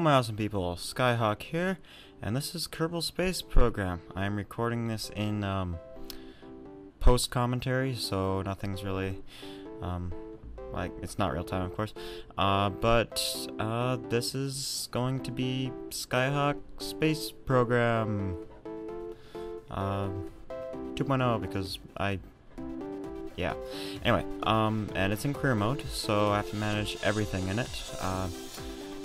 my awesome people, Skyhawk here, and this is Kerbal Space Program. I'm recording this in post-commentary, so nothing's really, like, it's not real time, of course, but this is going to be Skyhawk Space Program 2.0, because yeah. Anyway, and it's in career mode, so I have to manage everything in it.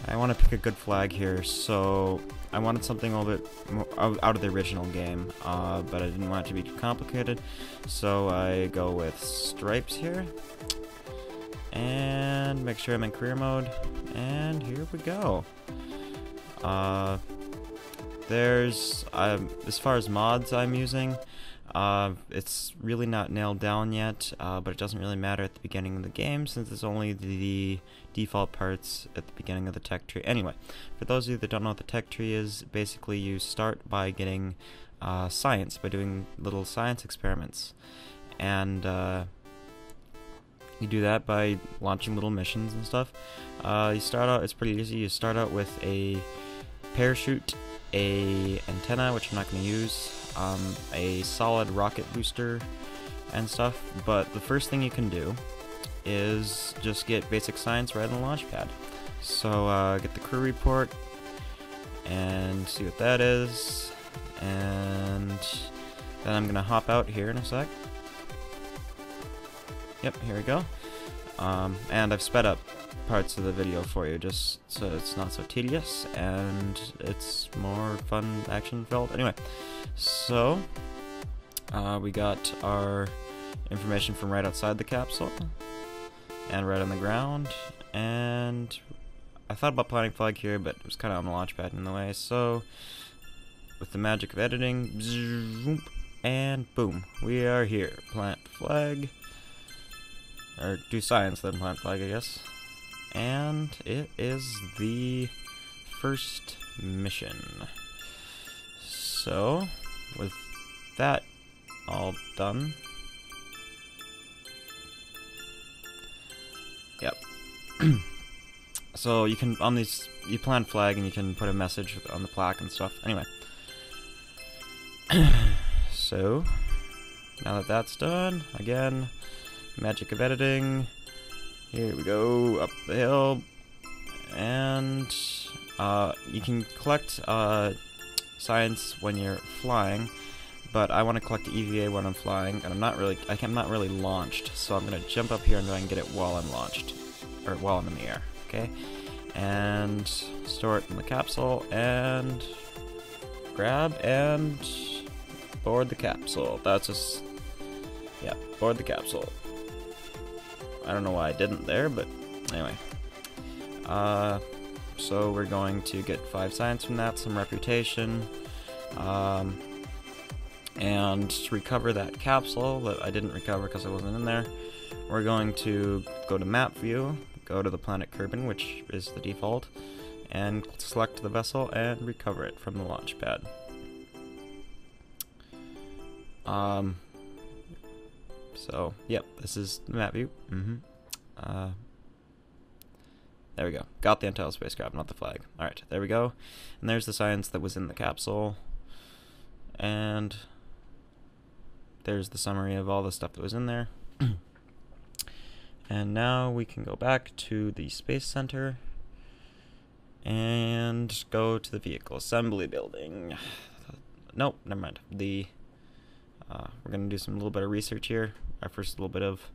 I want to pick a good flag here, so I wanted something a little bit more out of the original game, but I didn't want it to be too complicated, so I go with stripes here, and make sure I'm in career mode, and here we go. There's, as far as mods I'm using, it's really not nailed down yet, but it doesn't really matter at the beginning of the game since it's only the default parts at the beginning of the tech tree. Anyway, for those of you that don't know what the tech tree is, basically you start by getting science, by doing little science experiments. And you do that by launching little missions and stuff. You start out, it's pretty easy, you start out with a parachute, a antenna, which I'm not going to use, a solid rocket booster and stuff, but the first thing you can do is just get basic science right on the launch pad. So get the crew report and see what that is, and then I'm gonna hop out here in a sec. Yep, here we go. And I've sped up parts of the video for you just so it's not so tedious and it's more fun, action filled. Anyway, so we got our information from right outside the capsule and right on the ground, and I thought about planting flag here, but it was kind of on the launch pad in the way, so with the magic of editing, zoom, and boom, we are here. Plant flag, or do science then plant flag, I guess. And it is the first mission. So, with that all done, yep. So you can, on these, you plant flag and you can put a message on the plaque and stuff. Anyway. So, now that that's done, again, magic of editing. Here we go, up the hill, and you can collect science when you're flying, but I want to collect the EVA when I'm flying, and I'm not really launched, so I'm going to jump up here and try and get it while I'm launched, or while I'm in the air, okay? And store it in the capsule, and grab and board the capsule. That's just, yeah, board the capsule. I don't know why I didn't there, but anyway. So we're going to get 5 science from that, some reputation, and to recover that capsule that I didn't recover because I wasn't in there, we're going to go to map view, go to the planet Kerbin, which is the default, and select the vessel and recover it from the launch pad. So, yep, this is the map view. There we go. Got the entire spacecraft, not the flag. Alright, there we go. And there's the science that was in the capsule. And there's the summary of all the stuff that was in there. And now we can go back to the Space Center and go to the vehicle assembly building. Nope, never mind. We're going to do some little bit of research here. Our first little bit of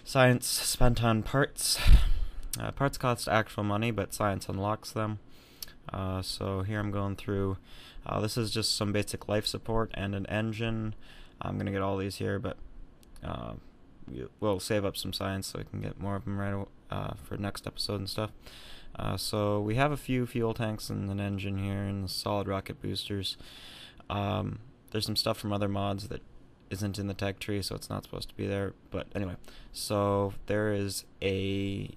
science spent on parts. Parts cost actual money, but science unlocks them. So here I'm going through. This is just some basic life support and an engine. I'm going to get all these here, but we'll save up some science so we can get more of them right for next episode and stuff. So we have a few fuel tanks and an engine here and the solid rocket boosters. There's some stuff from other mods that isn't in the tech tree, so it's not supposed to be there, but anyway. So there is a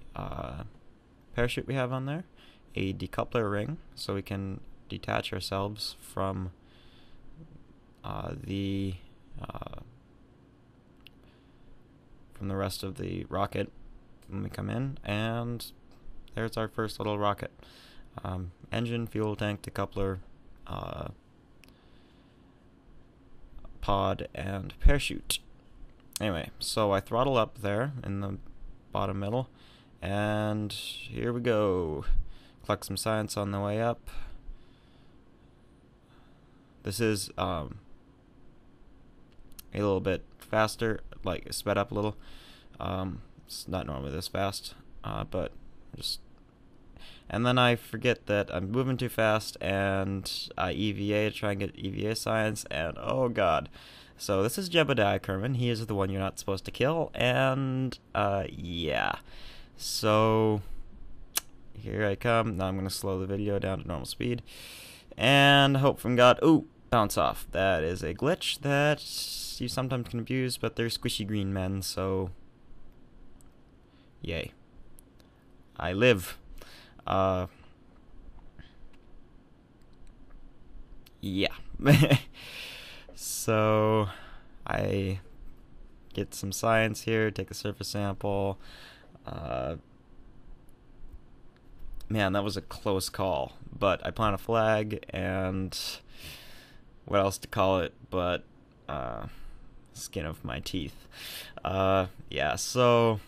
parachute we have on there, a decoupler ring, so we can detach ourselves from the rest of the rocket when we come in, and there's our first little rocket. engine, fuel tank, decoupler, pod, and parachute. Anyway, so I throttle up there in the bottom middle, and here we go. Collect some science on the way up. This is a little bit faster, like sped up a little. It's not normally this fast, but just. And then I forget that I'm moving too fast, and I EVA to try and get EVA science, and oh god. So this is Jebediah Kerman. He is the one you're not supposed to kill, and yeah. So here I come. Now I'm going to slow the video down to normal speed, and hope from God. Ooh, bounce off. That is a glitch that you sometimes can abuse, but they're squishy green men, so yay. I live. Yeah. So I get some science here, take a surface sample. Man, that was a close call, but I plant a flag, and what else to call it but skin of my teeth. Yeah, so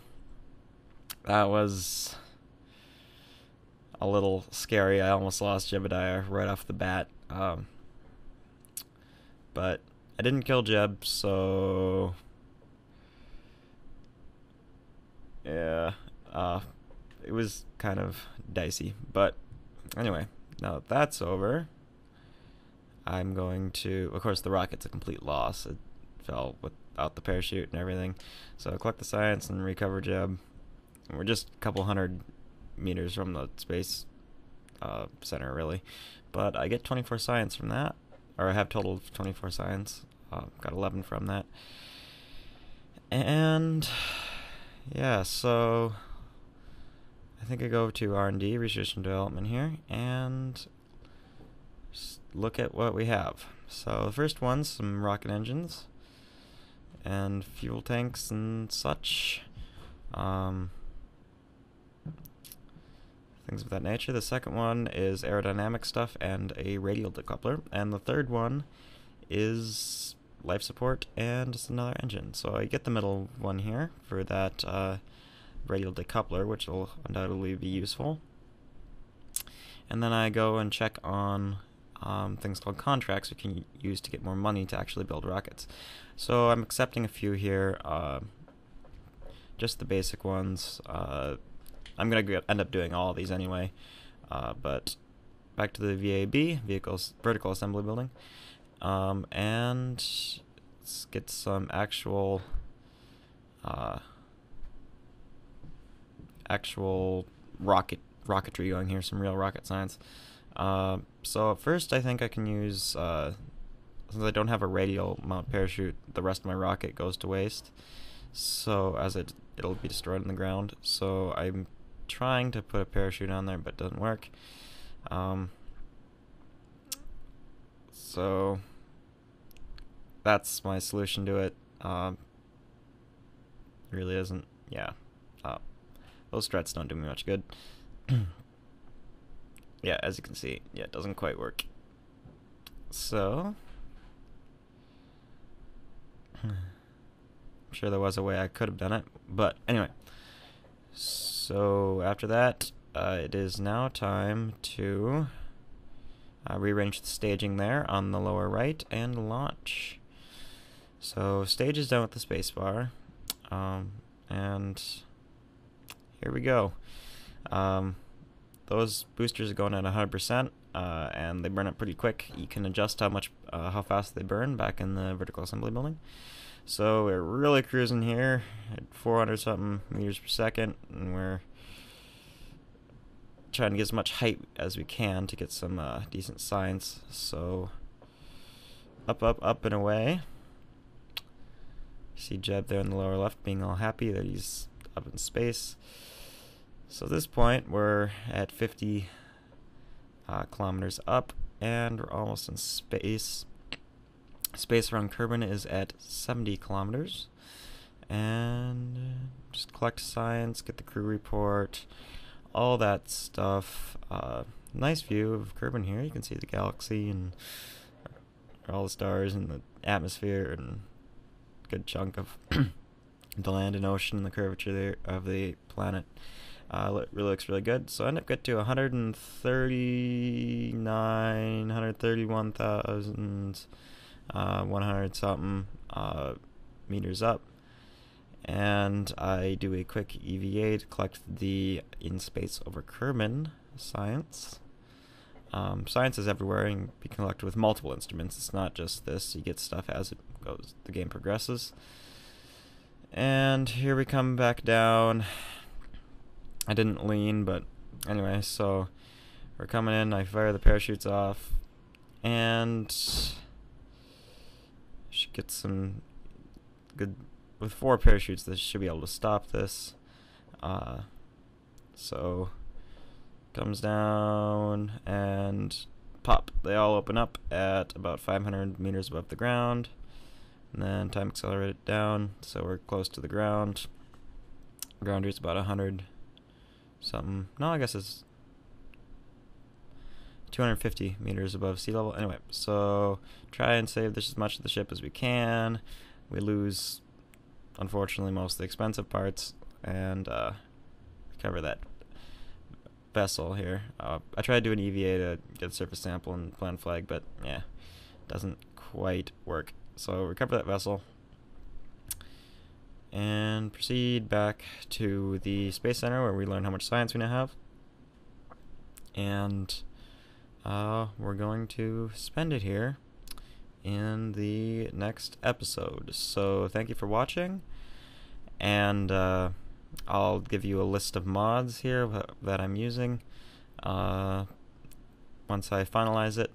that was a little scary. I almost lost Jebediah right off the bat. But I didn't kill Jeb, so yeah, it was kind of dicey. But anyway, now that that's over, I'm going to, of course the rocket's a complete loss. It fell without the parachute and everything. So collect the science and recover Jeb. We're just a couple hundred meters from the space center, really, but I get 24 science from that, or I have total of 24 science. Got 11 from that, and yeah, so I think I go to R&D, research and development here, and just look at what we have. So the first one's some rocket engines and fuel tanks and such. Things of that nature. The second one is aerodynamic stuff and a radial decoupler, and the third one is life support and just another engine. So I get the middle one here for that radial decoupler, which will undoubtedly be useful. And then I go and check on things called contracts we can use to get more money to actually build rockets. So I'm accepting a few here, just the basic ones. I'm going to end up doing all of these anyway, but back to the VAB, Vertical Assembly Building, and let's get some actual rocketry going here, some real rocket science. So at first I think I can use, since I don't have a radial mount parachute, the rest of my rocket goes to waste, so as it'll be destroyed in the ground. So I'm trying to put a parachute on there, but it doesn't work. So that's my solution to it. Really isn't. Yeah, those struts don't do me much good. Yeah, as you can see, yeah, it doesn't quite work. So I'm sure there was a way I could have done it, but anyway. So after that, it is now time to rearrange the staging there on the lower right and launch. So stage is done with the spacebar, and here we go. Those boosters are going at 100%, and they burn up pretty quick. You can adjust how fast they burn back in the vertical assembly building. So we're really cruising here at 400 something meters per second, and we're trying to get as much height as we can to get some decent science. So up, up, up and away. See Jeb there in the lower left being all happy that he's up in space. So at this point we're at 50 kilometers up, and we're almost in space. Space around Kerbin is at 70 kilometers, and just collect science, get the crew report, all that stuff. nice view of Kerbin here. You can see the galaxy and all the stars and the atmosphere and a good chunk of the land and ocean and the curvature there of the planet. It really looks really good. So I end up getting to 131,100 something meters up. And I do a quick EVA to collect the In Space Over Kerbin science. Science is everywhere and can be collected with multiple instruments. It's not just this. You get stuff as it goes, the game progresses. And here we come back down. I didn't lean, but anyway, so we're coming in. I fire the parachutes off, and should get some good. With 4 parachutes, this should be able to stop this. So comes down and pop. They all open up at about 500 meters above the ground, and then time accelerate it down, so we're close to the ground. Ground here's about 100 something. No, I guess it's 250 meters above sea level. Anyway, so try and save this as much of the ship as we can. We lose, unfortunately, most of the expensive parts, and cover that vessel here. I tried to do an EVA to get a surface sample and plant flag, but yeah, doesn't quite work. So recover that vessel and proceed back to the Space Center where we learn how much science we now have. And we're going to spend it here in the next episode. So thank you for watching, and I'll give you a list of mods here that I'm using once I finalize it.